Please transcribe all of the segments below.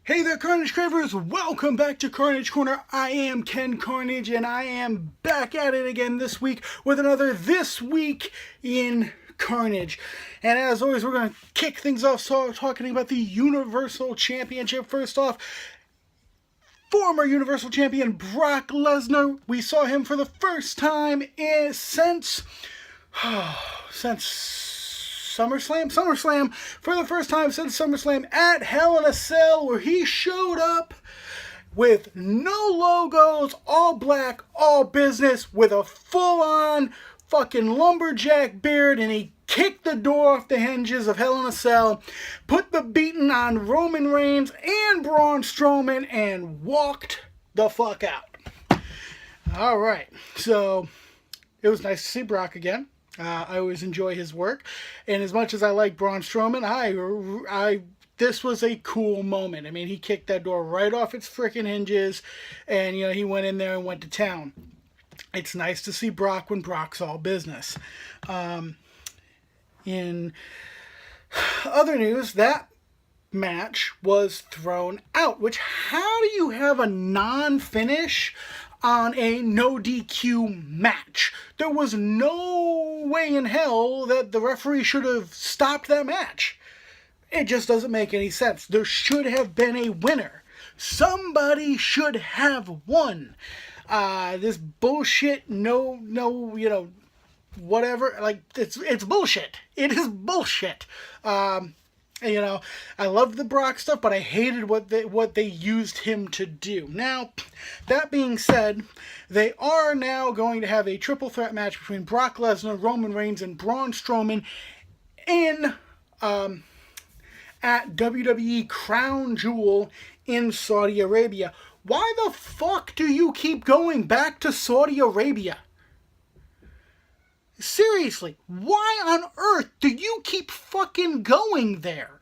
Hey there, Carnage Cravers! Welcome back to Carnage Corner. I am Ken Carnage, and I am back at it again this week with another This Week in Carnage. And as always, we're going to kick things off talking about the Universal Championship. First off, former Universal Champion Brock Lesnar. We saw him for the first time since SummerSlam, for the first time since SummerSlam at Hell in a Cell, where he showed up with no logos, all black, all business, with a full-on fucking lumberjack beard, and he kicked the door off the hinges of Hell in a Cell, put the beating on Roman Reigns and Braun Strowman, and walked the fuck out. Alright, so it was nice to see Brock again. I always enjoy his work, and as much as I like Braun Strowman, this was a cool moment. I mean, he kicked that door right off its frickin' hinges, and he went in there and went to town. It's nice to see Brock when Brock's all business. In other news, that match was thrown out. Which, how do you have a non-finish on a no DQ match? There was no way in hell that the referee should have stopped that match. It just doesn't make any sense. There should have been a winner. Somebody should have won. This bullshit, whatever, like, it's bullshit. It is bullshit. I loved the Brock stuff, but I hated what they used him to do. Now, that being said, they are now going to have a triple threat match between Brock Lesnar, Roman Reigns, and Braun Strowman at WWE Crown Jewel in Saudi Arabia. Why the fuck do you keep going back to Saudi Arabia? Seriously, why on earth do you keep fucking going there?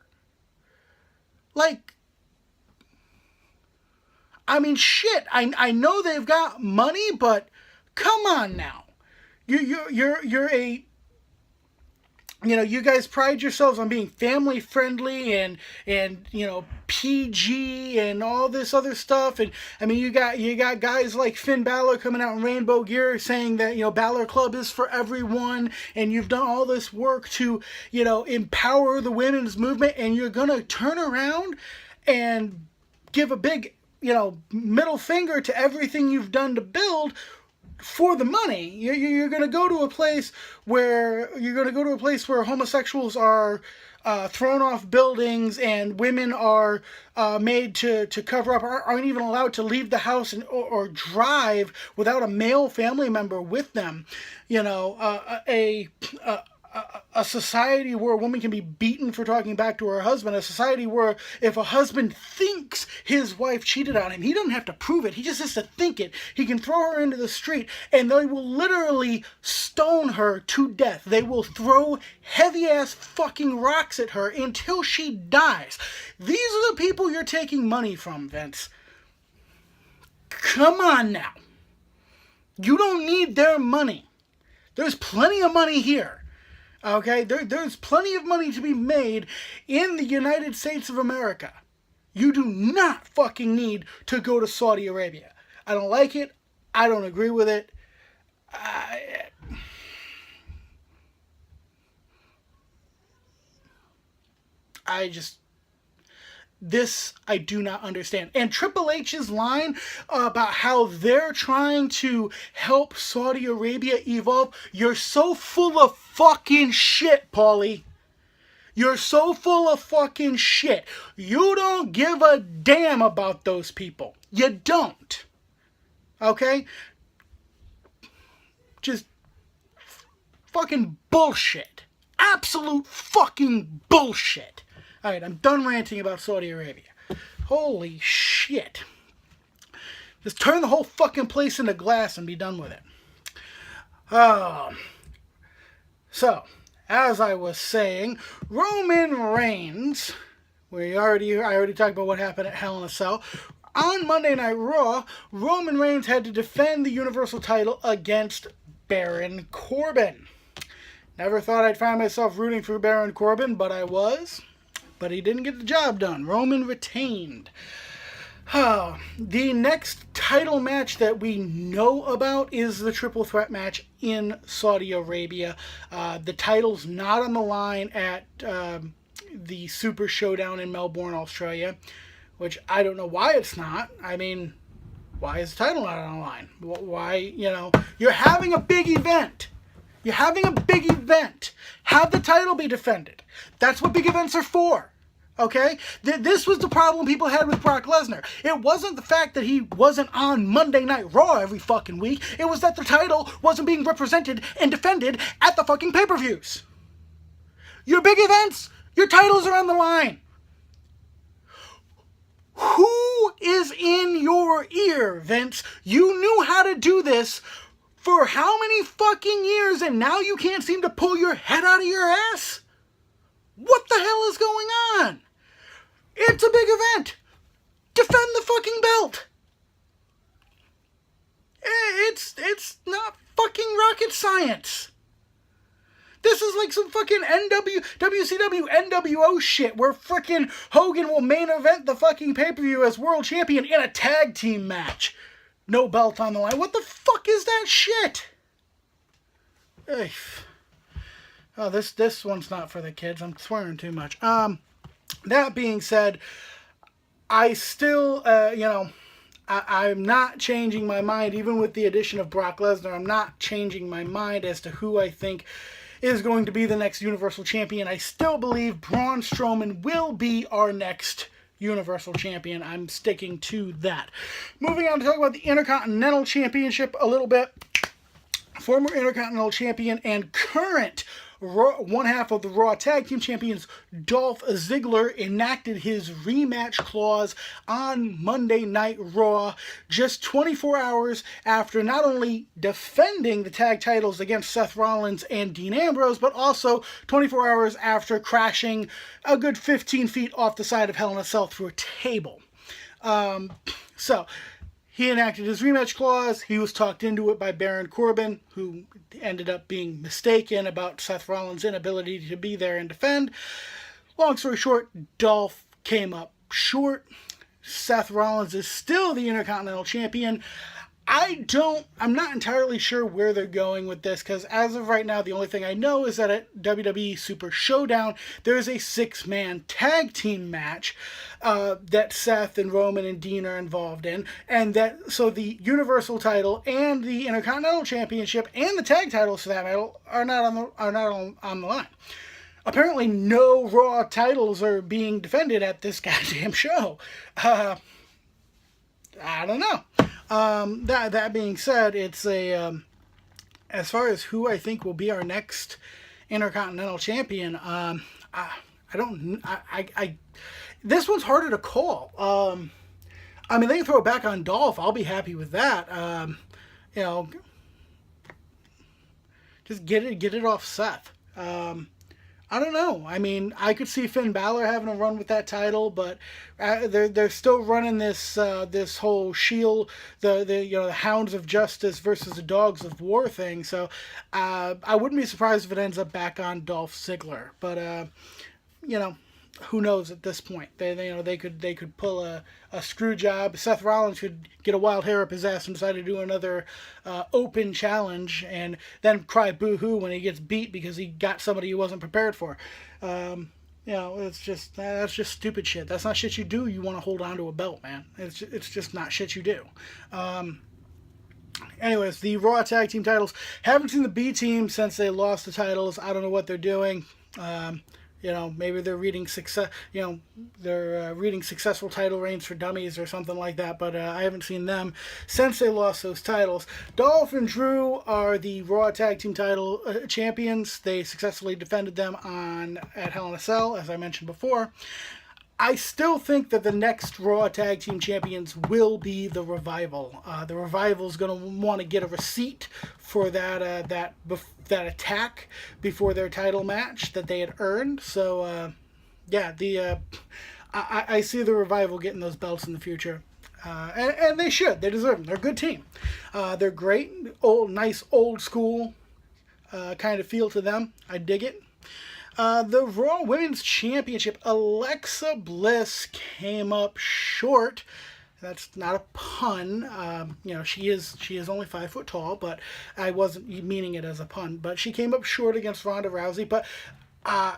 Like, I mean, shit, I know they've got money, but come on now. You're a, you guys pride yourselves on being family friendly and PG and all this other stuff. And I mean, you got guys like Finn Balor coming out in rainbow gear saying that Balor Club is for everyone, and you've done all this work to empower the women's movement, and you're gonna turn around and give a big middle finger to everything you've done to build for the money. You're going to go to a place where homosexuals are thrown off buildings, and women are made to cover up, aren't even allowed to leave the house or drive without a male family member with them. A society where a woman can be beaten for talking back to her husband. A society where if a husband thinks his wife cheated on him, he doesn't have to prove it. He just has to think it. He can throw her into the street, and they will literally stone her to death. They will throw heavy-ass fucking rocks at her until she dies. These are the people you're taking money from, Vince. Come on now. You don't need their money. There's plenty of money here. Okay, there's plenty of money to be made in the United States of America. You do not fucking need to go to Saudi Arabia. I don't like it. I don't agree with it. This I do not understand. And Triple H's line about how they're trying to help Saudi Arabia evolve, you're so full of fucking shit, Paulie. You're so full of fucking shit. You don't give a damn about those people. You don't. Okay? Just fucking bullshit. Absolute fucking bullshit. Alright, I'm done ranting about Saudi Arabia. Holy shit. Just turn the whole fucking place into glass and be done with it. So, as I was saying, Roman Reigns, I already talked about what happened at Hell in a Cell. On Monday Night Raw, Roman Reigns had to defend the Universal title against Baron Corbin. Never thought I'd find myself rooting for Baron Corbin, but I was. but he didn't get the job done. Roman retained. The next title match that we know about is the triple threat match in Saudi Arabia. The title's not on the line at the Super Showdown in Melbourne, Australia, which I don't know why it's not. I mean, why is the title not on the line? Why, you're having a big event. You're having a big event. Have the title be defended. That's what big events are for. Okay? This was the problem people had with Brock Lesnar. It wasn't the fact that he wasn't on Monday Night Raw every fucking week. It was that the title wasn't being represented and defended at the fucking pay-per-views. Your big events, your titles are on the line. Who is in your ear, Vince? You knew how to do this for how many fucking years, and now you can't seem to pull your head out of your ass? What the hell is going on? It's a big event. Defend the fucking belt. It's not fucking rocket science. This is like some fucking WCW NWO shit where frickin' Hogan will main event the fucking pay-per-view as world champion in a tag team match. No belt on the line. What the fuck is that shit? Ugh. Oh, this one's not for the kids. I'm swearing too much. That being said, I still, I'm not changing my mind. Even with the addition of Brock Lesnar, I'm not changing my mind as to who I think is going to be the next Universal Champion. I still believe Braun Strowman will be our next Universal Champion. I'm sticking to that. Moving on to talk about the Intercontinental Championship a little bit. Former Intercontinental Champion and current one half of the Raw Tag Team Champions, Dolph Ziggler, enacted his rematch clause on Monday Night Raw just 24 hours after not only defending the tag titles against Seth Rollins and Dean Ambrose, but also 24 hours after crashing a good 15 feet off the side of Hell in a Cell through a table. He enacted his rematch clause. He was talked into it by Baron Corbin, who ended up being mistaken about Seth Rollins' inability to be there and defend. Long story short, Dolph came up short. Seth Rollins is still the Intercontinental Champion. I'm not entirely sure where they're going with this, because as of right now, the only thing I know is that at WWE Super Showdown, there's a 6-man tag team match that Seth and Roman and Dean are involved in, and so the Universal title and the Intercontinental Championship and the tag titles for that matter are not on the line. Apparently, no Raw titles are being defended at this goddamn show. I don't know. That being said, it's as far as who I think will be our next Intercontinental Champion, this one's harder to call. I mean, they can throw it back on Dolph. I'll be happy with that. Just get it off Seth. I don't know. I mean, I could see Finn Balor having a run with that title, but they're still running this whole Shield, the Hounds of Justice versus the Dogs of War thing. So I wouldn't be surprised if it ends up back on Dolph Ziggler. But who knows at this point? They could pull a screw job. Seth Rollins could get a wild hair up his ass and decide to do another open challenge, and then cry boo-hoo when he gets beat because he got somebody he wasn't prepared for. That's just stupid shit. That's not shit you do. You want to hold on to a belt, man. It's just not shit you do. Anyways, the Raw Tag Team titles. Haven't seen the B Team since they lost the titles. I don't know what they're doing. Maybe they're reading reading successful title reigns for dummies or something like that, but I haven't seen them since they lost those titles. Dolph and Drew are the Raw Tag Team title champions. They successfully defended them at Hell in a Cell, as I mentioned before. I still think that the next Raw Tag Team Champions will be the Revival. The Revival is going to want to get a receipt for that attack before their title match that they had earned. So, I see the Revival getting those belts in the future. And they should. They deserve them. They're a good team. They're great. Nice old school kind of feel to them. I dig it. The Raw Women's Championship, Alexa Bliss came up short. That's not a pun. She is only 5 foot tall, but I wasn't meaning it as a pun. But she came up short against Ronda Rousey. But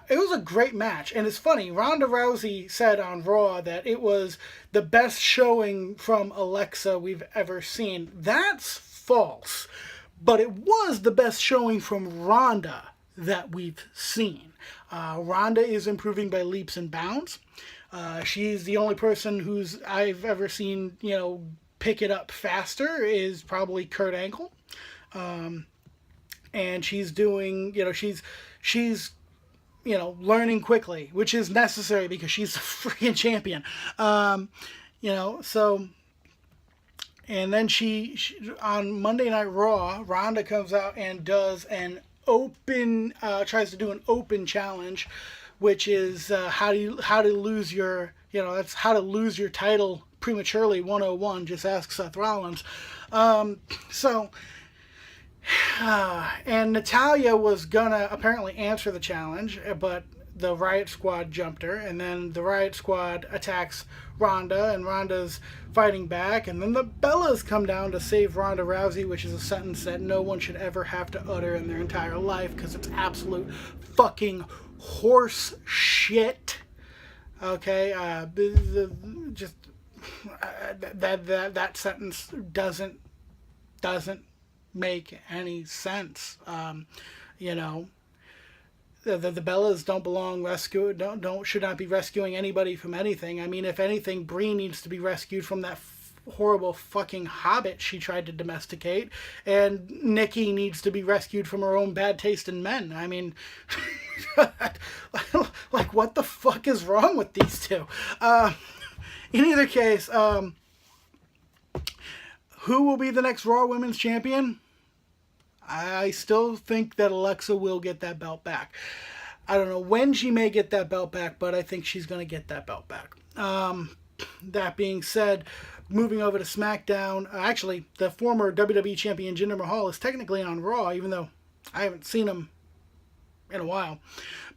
it was a great match, and it's funny. Ronda Rousey said on Raw that it was the best showing from Alexa we've ever seen. That's false, but it was the best showing from Ronda that we've seen. Ronda is improving by leaps and bounds. She's the only person who's I've ever seen, pick it up faster is probably Kurt Angle. And she's doing, she's learning quickly, which is necessary because she's a freaking champion. So, and then she on Monday Night Raw, Ronda comes out and does an tries to do an open challenge, which is how to lose your, that's how to lose your title prematurely 101. Just ask Seth Rollins. And Natalya was gonna apparently answer the challenge, but the Riot Squad jumped her, and then the Riot Squad attacks Ronda, and Ronda's fighting back, and then the Bellas come down to save Ronda Rousey, which is a sentence that no one should ever have to utter in their entire life because it's absolute fucking horse shit. Okay, that sentence doesn't make any sense. The Bellas don't belong should not be rescuing anybody from anything. I mean, if anything, Brie needs to be rescued from that horrible fucking hobbit she tried to domesticate, and Nikki needs to be rescued from her own bad taste in men. I mean, like, what the fuck is wrong with these two? In either case, who will be the next Raw Women's Champion? I still think that Alexa will get that belt back. I don't know when she may get that belt back, but I think she's going to get that belt back. That being said, moving over to SmackDown, actually, the former WWE Champion Jinder Mahal is technically on Raw, even though I haven't seen him in a while.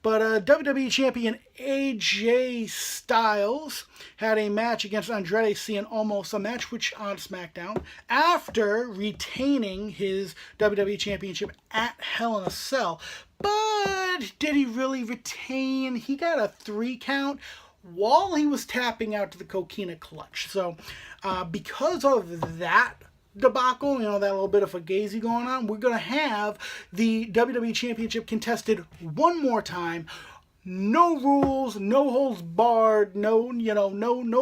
But WWE Champion AJ Styles had a match against Andrade Cien Almost, a match which on SmackDown, after retaining his WWE Championship at Hell in a Cell. But did he really retain? He got a 3 count while he was tapping out to the Coquina Clutch. So because of that debacle, that little bit of a fugazi going on, we're going to have the WWE Championship contested one more time. No rules, no holds barred, no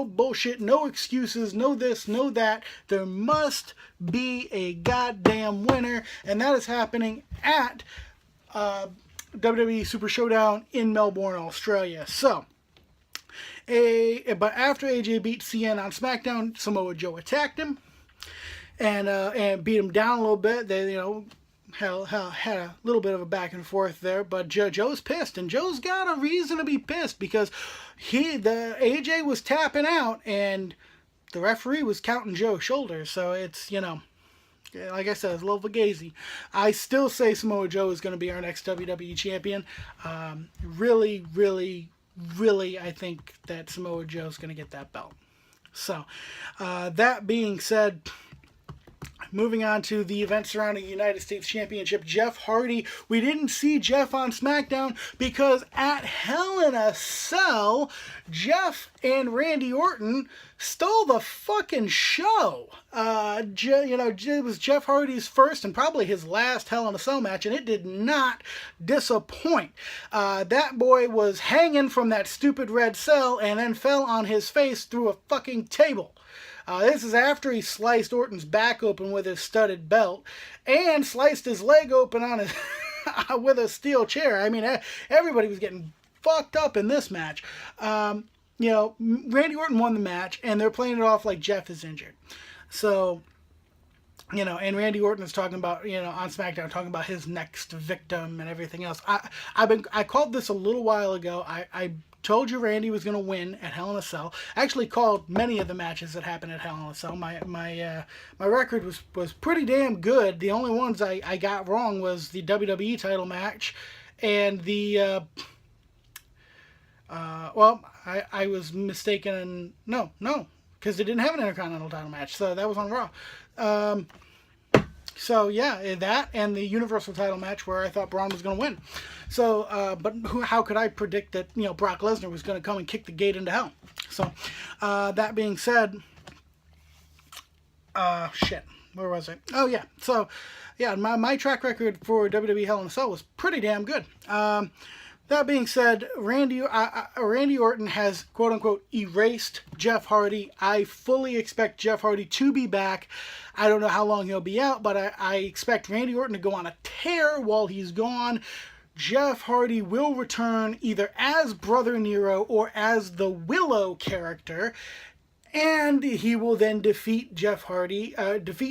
bullshit, no excuses, no this, no that. There must be a goddamn winner, and that is happening at WWE Super Showdown in Melbourne, Australia. So, but after AJ beat Cien on SmackDown, Samoa Joe attacked him and beat him down a little bit. They had a little bit of a back and forth there, but Joe's pissed, and Joe's got a reason to be pissed because the AJ was tapping out and the referee was counting Joe's shoulders. So it's like I said, it's a little fugazi. I still say Samoa Joe is going to be our next WWE champion. Really, I think that Samoa Joe is going to get that belt. So, that being said, moving on to the event surrounding the United States Championship, Jeff Hardy. We didn't see Jeff on SmackDown because at Hell in a Cell, Jeff and Randy Orton stole the fucking show. It was Jeff Hardy's first and probably his last Hell in a Cell match, and it did not disappoint. That boy was hanging from that stupid red cell and then fell on his face through a fucking table. This is after he sliced Orton's back open with his studded belt and sliced his leg open on his with a steel chair. I mean, everybody was getting fucked up in this match. Randy Orton won the match, and they're playing it off like Jeff is injured. So, and Randy Orton is talking about, on SmackDown, talking about his next victim and everything else. I called this a little while ago. I told you Randy was going to win at Hell in a Cell. I actually called many of the matches that happened at Hell in a Cell. My record was pretty damn good. The only ones I got wrong was the WWE title match and the Well, I was mistaken. No, because they didn't have an Intercontinental title match, so that was on Raw. So yeah, that and the Universal title match where I thought Braun was going to win. So, but how could I predict that Brock Lesnar was going to come and kick the gate into hell? So, that being said, shit, where was I? Oh yeah, so yeah, my track record for WWE Hell in a Cell was pretty damn good. That being said, Randy Orton has quote-unquote erased Jeff Hardy. I fully expect Jeff Hardy to be back. I don't know how long he'll be out, but I expect Randy Orton to go on a tear while he's gone. Jeff Hardy will return either as Brother Nero or as the Willow character. And he will then defeat defeat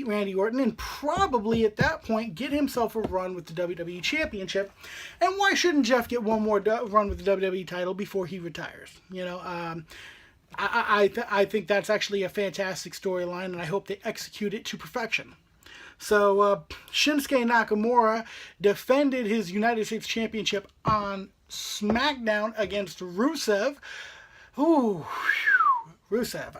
Randy Orton, and probably at that point get himself a run with the WWE Championship. And why shouldn't Jeff get one more run with the WWE title before he retires? I think that's actually a fantastic storyline, and I hope they execute it to perfection. So Shinsuke Nakamura defended his United States Championship on SmackDown against Rusev. Ooh. Rusev.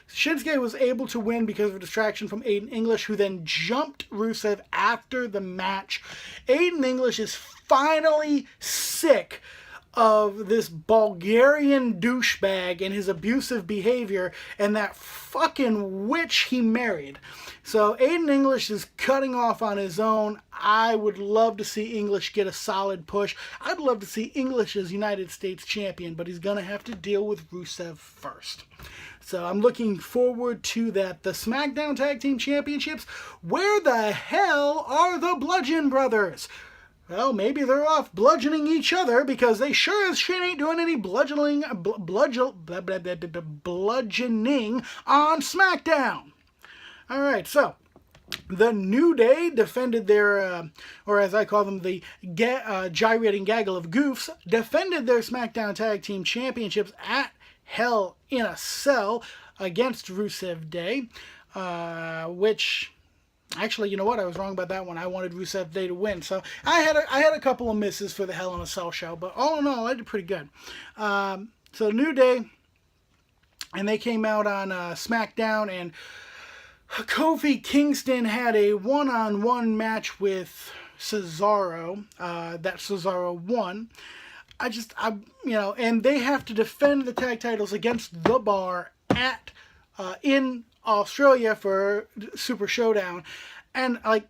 Shinsuke was able to win because of a distraction from Aiden English, who then jumped Rusev after the match. Aiden English is finally sick of this Bulgarian douchebag and his abusive behavior and that fucking witch he married. So Aiden English is cutting off on his own. I would love to see English get a solid push. I'd love to see English as United States champion, but he's going to have to deal with Rusev first. So I'm looking forward to that. The SmackDown Tag Team Championships, where the hell are the Bludgeon Brothers? Well, maybe they're off bludgeoning each other because they sure as shit ain't doing any bludgeoning on SmackDown. All right, so the New Day defended their, or as I call them, the gyrating gaggle of goofs, defended their SmackDown Tag Team Championships at Hell in a Cell against Rusev Day, which... Actually, you know what? I was wrong about that one. I wanted Rusev Day to win. So I had a couple of misses for the Hell in a Cell show, but all in all, I did pretty good. So New Day, and they came out on SmackDown, and Kofi Kingston had a one-on-one match with Cesaro. That Cesaro won. And they have to defend the tag titles against The Bar in Australia for Super Showdown, and I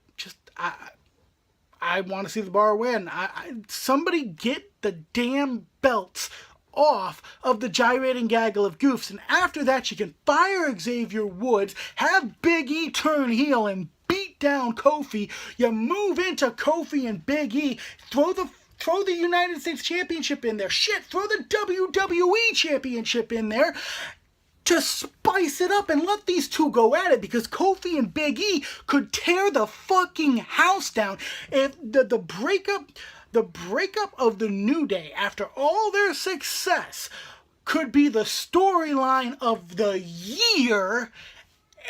want to see The Bar win. Somebody get the damn belts off of the gyrating gaggle of goofs, and after that you can fire Xavier Woods, have Big E turn heel and beat down Kofi. You move into Kofi and Big E, throw the United States Championship in there. Shit, throw the WWE Championship in there to spice it up and let these two go at it, because Kofi and Big E could tear the fucking house down. If the breakup of the New Day after all their success could be the storyline of the year, and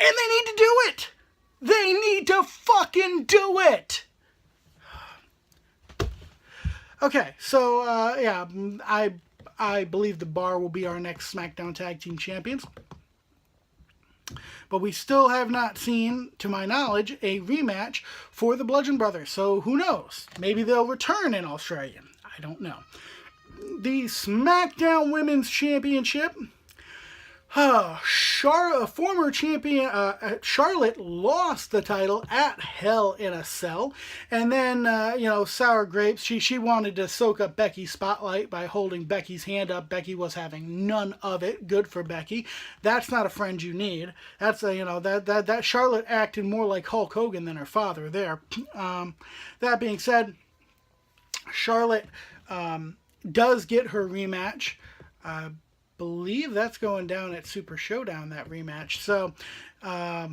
they need to do it. They need to fucking do it. Okay, so I believe The Bar will be our next SmackDown Tag Team Champions. But we still have not seen, to my knowledge, a rematch for the Bludgeon Brothers. So who knows? Maybe they'll return in Australia. I don't know. The SmackDown Women's Championship. Former champion Charlotte lost the title at Hell in a Cell, and then sour grapes. She wanted to soak up Becky's spotlight by holding Becky's hand up. Becky was having none of it. Good for Becky. That's not a friend you need. That's that Charlotte acted more like Hulk Hogan than her father there. That being said, Charlotte does get her rematch. Believe that's going down at Super Showdown, that rematch. So, I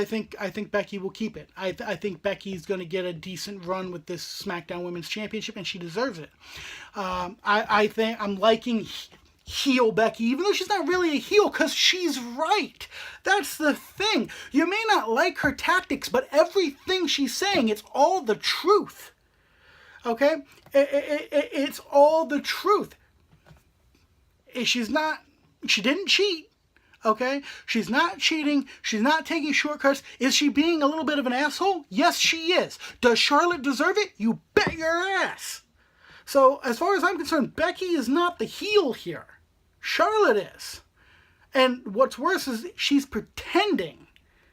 think Becky will keep it. I think Becky's going to get a decent run with this SmackDown Women's Championship, and she deserves it. I think I'm liking heel Becky, even though she's not really a heel, because she's right. That's the thing. You may not like her tactics, but everything she's saying, it's all the truth. Okay? It's all the truth. She didn't cheat. Okay? She's not cheating. She's not taking shortcuts. Is she being a little bit of an asshole? Yes, she is. Does Charlotte deserve it? You bet your ass. So, as far as I'm concerned, Becky is not the heel here. Charlotte is. And what's worse is she's pretending.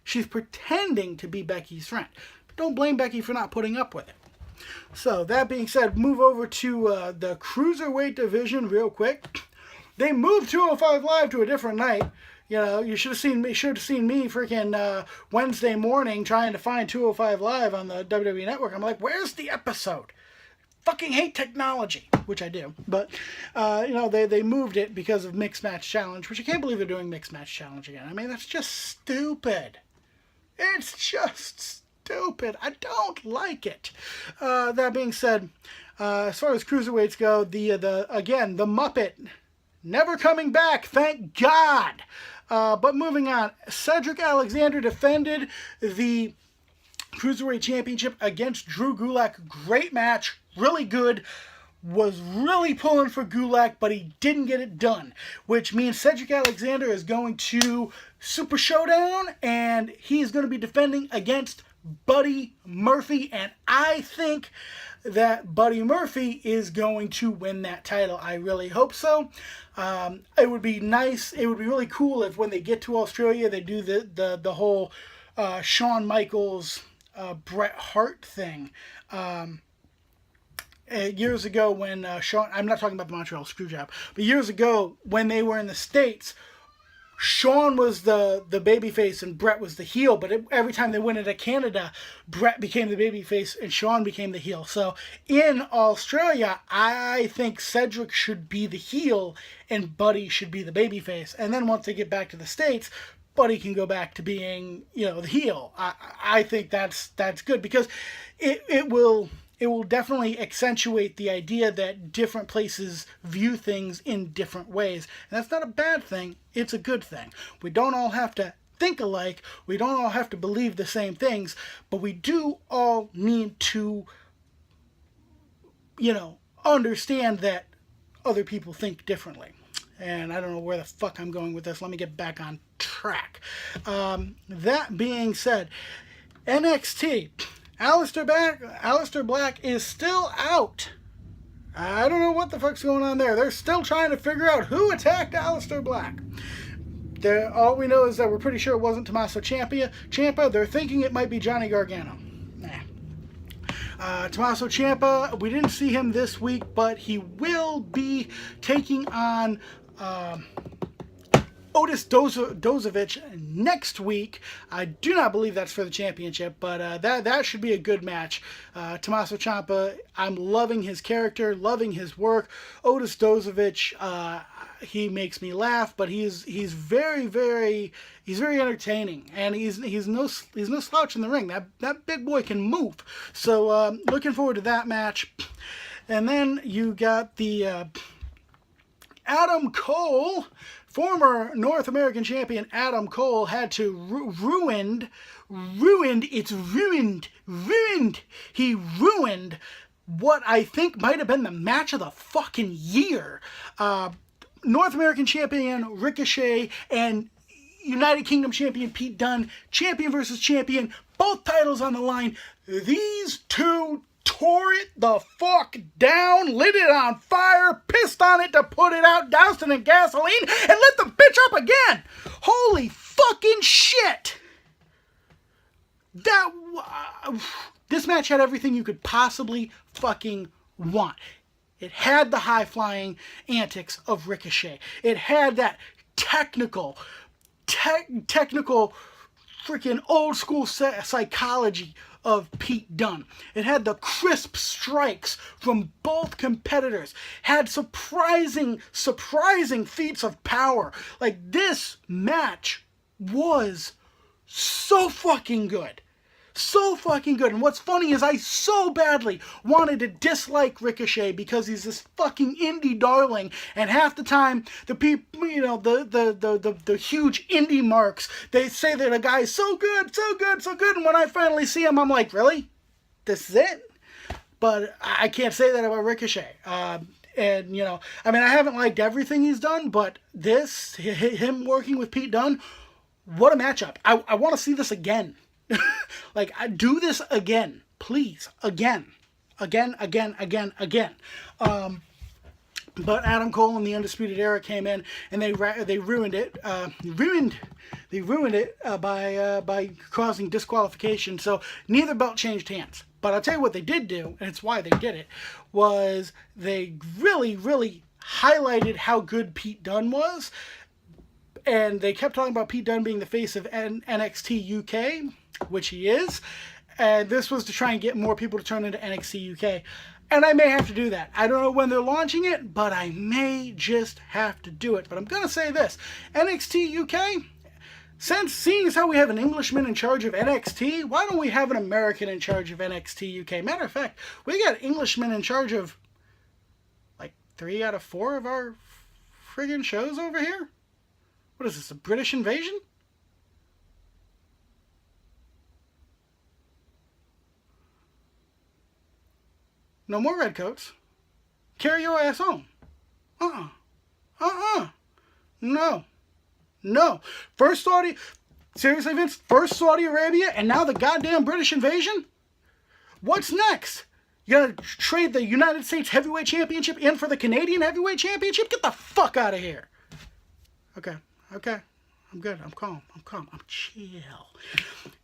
She's pretending to be Becky's friend. But don't blame Becky for not putting up with it. So, that being said, move over to the Cruiserweight division real quick. They moved 205 Live to a different night. You know, you should have seen me freaking Wednesday morning trying to find 205 Live on the WWE Network. I'm like, where's the episode? Fucking hate technology, which I do. But, you know, they moved it because of Mixed Match Challenge, which I can't believe they're doing Mixed Match Challenge again. I mean, that's just stupid. It's just stupid. I don't like it. That being said, as far as cruiserweights go, the Muppet, never coming back, thank God. But moving on, Cedric Alexander defended the Cruiserweight Championship against Drew Gulak. Great match, really good. Was really pulling for Gulak, but he didn't get it done. Which means Cedric Alexander is going to Super Showdown, and he's going to be defending against Buddy Murphy. And I think that Buddy Murphy is going to win that title. I really hope so. It would be nice. It would be really cool if when they get to Australia, they do the whole Shawn Michaels Bret Hart thing. Years ago when Shawn, I'm not talking about the Montreal Screwjob, but years ago when they were in the States, Shawn was the babyface and Bret was the heel, but every time they went into Canada, Bret became the babyface and Shawn became the heel. So in Australia, I think Cedric should be the heel and Buddy should be the babyface. And then once they get back to the States, Buddy can go back to being, you know, the heel. I think that's good because it will definitely accentuate the idea that different places view things in different ways. And that's not a bad thing. It's a good thing. We don't all have to think alike. We don't all have to believe the same things. But we do all need to, you know, understand that other people think differently. And I don't know where the fuck I'm going with this. Let me get back on track. That being said, NXT... Aleister Black is still out. I don't know what the fuck's going on there. They're still trying to figure out who attacked Aleister Black. All we know is that we're pretty sure it wasn't Tommaso Ciampa. They're thinking it might be Johnny Gargano. Tommaso Ciampa, we didn't see him this week, but he will be taking on Otis Dozovic next week. I do not believe that's for the championship, but that should be a good match. Tommaso Ciampa, I'm loving his character, loving his work. Otis Dozovic, he makes me laugh, but he's very entertaining, and he's no slouch in the ring. That big boy can move. So looking forward to that match. And then you got the Adam Cole. Former North American champion Adam Cole had to ruined. He ruined what I think might have been the match of the fucking year. North American champion Ricochet and United Kingdom champion Pete Dunne, champion versus champion, both titles on the line. These two tore it the fuck down, lit it on fire, pissed on it to put it out, doused it in gasoline, and lit the bitch up again. Holy fucking shit. This match had everything you could possibly fucking want. It had the high-flying antics of Ricochet. It had that technical freaking old-school psychology of Pete Dunne. It had the crisp strikes from both competitors. Had surprising feats of power. Like, this match was so fucking good. So fucking good. And what's funny is I so badly wanted to dislike Ricochet because he's this fucking indie darling, and half the time the people, you know, the huge indie marks, they say that a guy's so good, and when I finally see him, I'm like, really? This is it? but I can't say that about Ricochet. And, you know, I mean, I haven't liked everything he's done, but this, him working with Pete Dunne, what a matchup. I want to see this again. Like, I do this again. Please. Again. Again. But Adam Cole and the Undisputed Era came in and they ruined it. They ruined it by causing disqualification. So neither belt changed hands. But I'll tell you what they did do, and it's why they did it, was they really, really highlighted how good Pete Dunne was. And they kept talking about Pete Dunne being the face of NXT UK, which he is. And this was to try and get more people to turn into NXT UK. And I may have to do that. I don't know when they're launching it, but I may just have to do it. But I'm going to say this. NXT UK, seeing as how we have an Englishman in charge of NXT, why don't we have an American in charge of NXT UK? Matter of fact, we got Englishmen in charge of like 3 out of 4 of our friggin' shows over here. What is this, a British invasion? No more redcoats. Carry your ass home. No. Seriously, Vince? First Saudi Arabia and now the goddamn British invasion? What's next? You gotta trade the United States Heavyweight Championship in for the Canadian Heavyweight Championship? Get the fuck out of here. Okay. I'm good. I'm calm. I'm chill.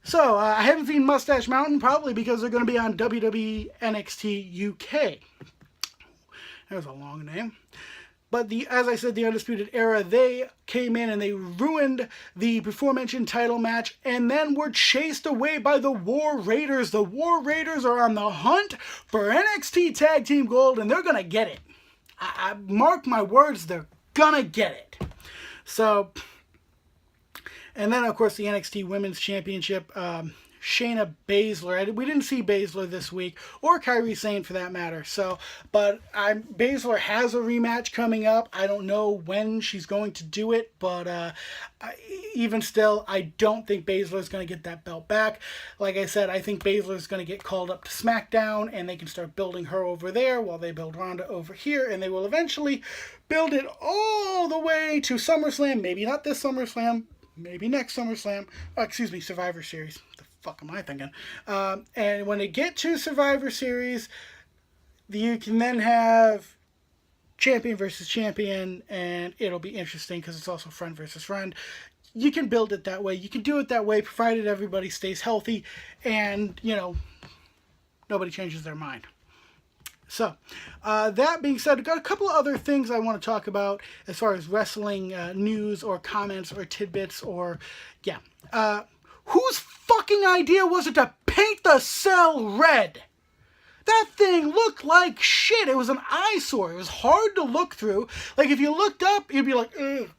So, I haven't seen Mustache Mountain, probably because they're going to be on WWE NXT UK. There's a long name. But as I said, the Undisputed Era, they came in and they ruined the before-mentioned title match and then were chased away by the War Raiders. The War Raiders are on the hunt for NXT Tag Team Gold and they're going to get it. I mark my words, they're going to get it. So, and then of course the NXT Women's Championship, Shayna Baszler. We didn't see Baszler this week, or Kairi Sane for that matter. So, but Baszler has a rematch coming up. I don't know when she's going to do it, but even still, I don't think Baszler is going to get that belt back. Like I said, I think Baszler is going to get called up to SmackDown, and they can start building her over there while they build Ronda over here, and they will eventually build it all the way to SummerSlam. Maybe not this SummerSlam. Maybe next SummerSlam. Survivor Series. Fuck am I thinking? And when they get to Survivor Series, you can then have champion versus champion, and it'll be interesting because it's also friend versus friend. You can build it that way. You can do it that way, provided everybody stays healthy and, nobody changes their mind. So, that being said, I've got a couple of other things I want to talk about as far as wrestling news or comments or tidbits or, whose fucking idea was it to paint the cell red? That thing looked like shit. It was an eyesore. It was hard to look through. Like, if you looked up, you'd be like, ugh.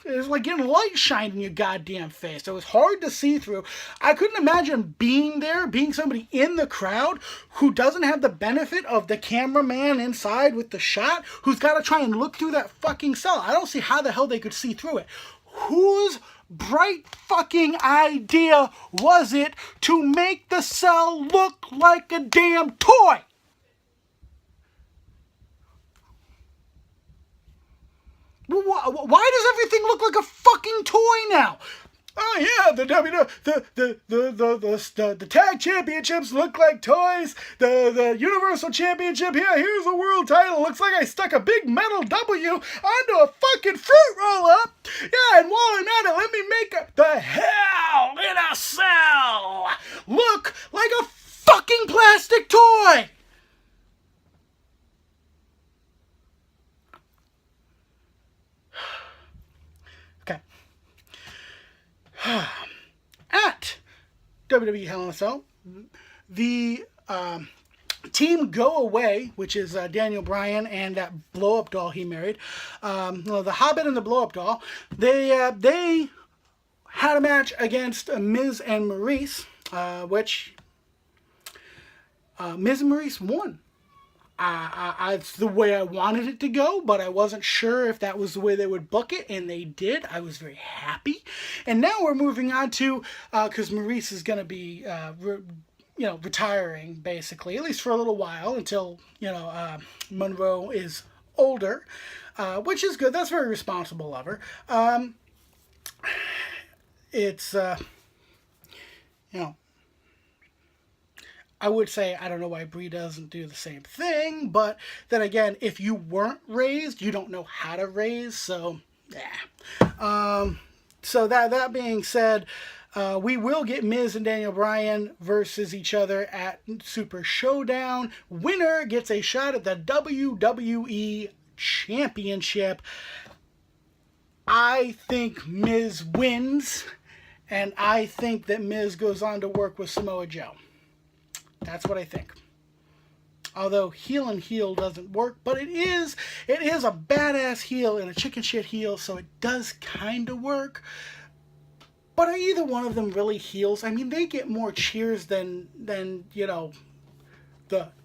It was like getting light shined in your goddamn face. It was hard to see through. I couldn't imagine being there, being somebody in the crowd who doesn't have the benefit of the cameraman inside with the shot, who's got to try and look through that fucking cell. I don't see how the hell they could see through it. Whose bright fucking idea was it to make the cell look like a damn toy? Why does everything look like a fucking toy now? Oh yeah, the tag championships look like toys. The Universal Championship here's a world title. Looks like I stuck a big metal W onto a fucking fruit roll up. Yeah, and while I'm at it, let me make the Hell in a Cell look like a fucking plastic toy. At WWE Hell in a Cell, the Team Go Away, which is Daniel Bryan and that blow-up doll he married, the Hobbit and the blow-up doll, they had a match against Miz and Maurice, which Miz and Maurice won. It's the way I wanted it to go, but I wasn't sure if that was the way they would book it, and they did. I was very happy. And now we're moving on to, because Maurice is going to be retiring, basically, at least for a little while, until, Monroe is older, which is good. That's very responsible of her. It's, I would say I don't know why Brie doesn't do the same thing, but then again, if you weren't raised, you don't know how to raise, so, yeah. So that being said, we will get Miz and Daniel Bryan versus each other at Super Showdown. Winner gets a shot at the WWE Championship. I think Miz wins, and I think that Miz goes on to work with Samoa Joe. That's what I think. Although heel and heel doesn't work, but it is a badass heel and a chicken shit heel, so it does kind of work. But are either one of them really heels? I mean, they get more cheers than the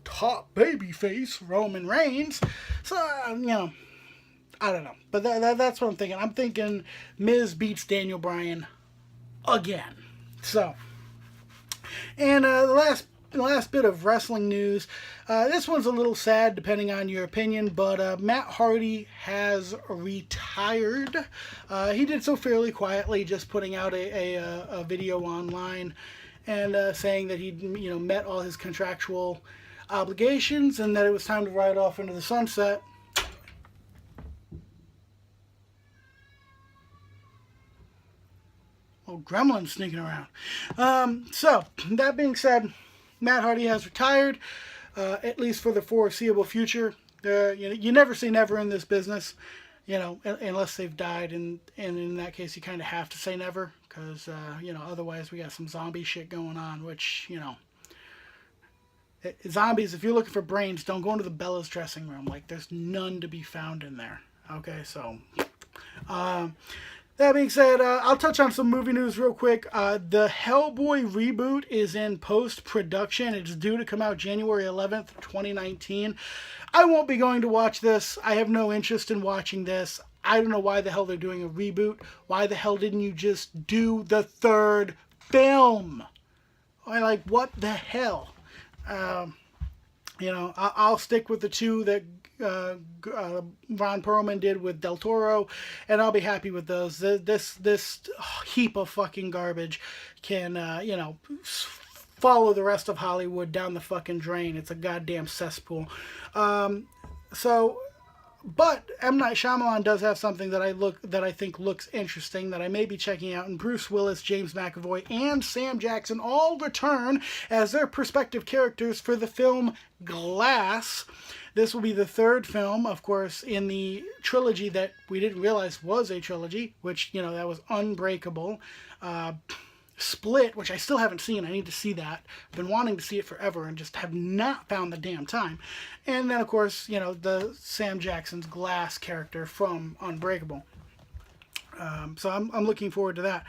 top babyface, Roman Reigns. So, I don't know. But that's what I'm thinking. I'm thinking Miz beats Daniel Bryan again. So, and the last bit of wrestling news. This one's a little sad depending on your opinion, but Matt Hardy has retired. He did so fairly quietly, just putting out a video online and saying that he'd met all his contractual obligations and that it was time to ride off into the sunset. Oh, gremlin sneaking around. So, that being said, Matt Hardy has retired, at least for the foreseeable future. You never say never in this business, unless they've died, and in that case, you kind of have to say never, because, otherwise we got some zombie shit going on, which, zombies, if you're looking for brains, don't go into the Bella's dressing room. Like, there's none to be found in there. Okay, so, that being said, I'll touch on some movie news real quick. The Hellboy reboot is in post-production. It's due to come out January 11th, 2019. I won't be going to watch this. I have no interest in watching this. I don't know why the hell they're doing a reboot. Why the hell didn't you just do the third film? Like, what the hell? I'll stick with the two that Ron Perlman did with Del Toro, and I'll be happy with those. This heap of fucking garbage can, follow the rest of Hollywood down the fucking drain. It's a goddamn cesspool. But M. Night Shyamalan does have something that I think looks interesting that I may be checking out. And Bruce Willis, James McAvoy, and Sam Jackson all return as their respective characters for the film Glass. This will be the third film, of course, in the trilogy that we didn't realize was a trilogy, which, that was Unbreakable. Split, which I still haven't seen. I need to see that. I've been wanting to see it forever and just have not found the damn time. And then, of course, the Sam Jackson's Glass character from Unbreakable. So I'm looking forward to that.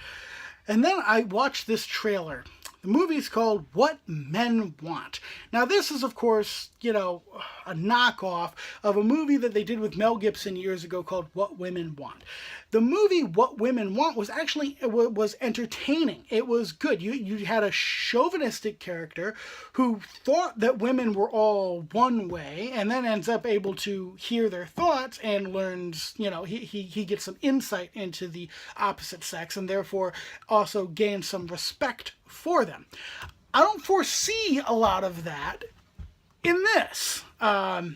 And then I watched this trailer. The movie's called What Men Want. Now, this is, of course, a knockoff of a movie that they did with Mel Gibson years ago called What Women Want. The movie What Women Want was actually was entertaining. It was good. You had a chauvinistic character who thought that women were all one way, and then ends up able to hear their thoughts and learns, he gets some insight into the opposite sex, and therefore also gains some respect for them. I don't foresee a lot of that in this. I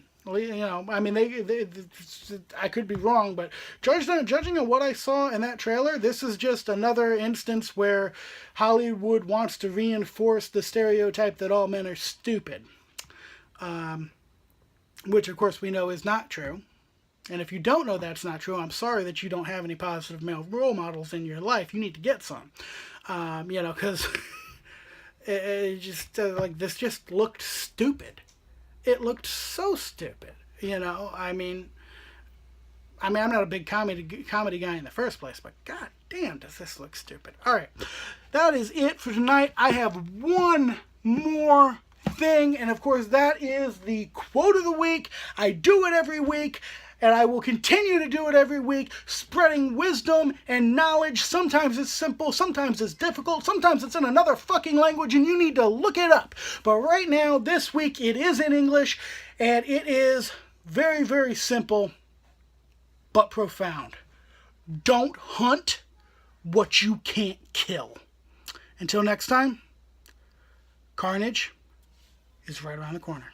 could be wrong, but judging on what I saw in that trailer, this is just another instance where Hollywood wants to reinforce the stereotype that all men are stupid. Which, of course, we know is not true. And if you don't know that's not true, I'm sorry that you don't have any positive male role models in your life. You need to get some. Because it just, this just looked stupid. It looked so stupid, I'm not a big comedy guy in the first place, but god damn, does this look stupid. All right, that is it for tonight. I have one more thing, and of course that is the quote of the week. I do it every week. And I will continue to do it every week, spreading wisdom and knowledge. Sometimes it's simple, sometimes it's difficult, sometimes it's in another fucking language and you need to look it up. But right now, this week, it is in English, and it is very, very simple, but profound. Don't hunt what you can't kill. Until next time, Karnage is right around the corner.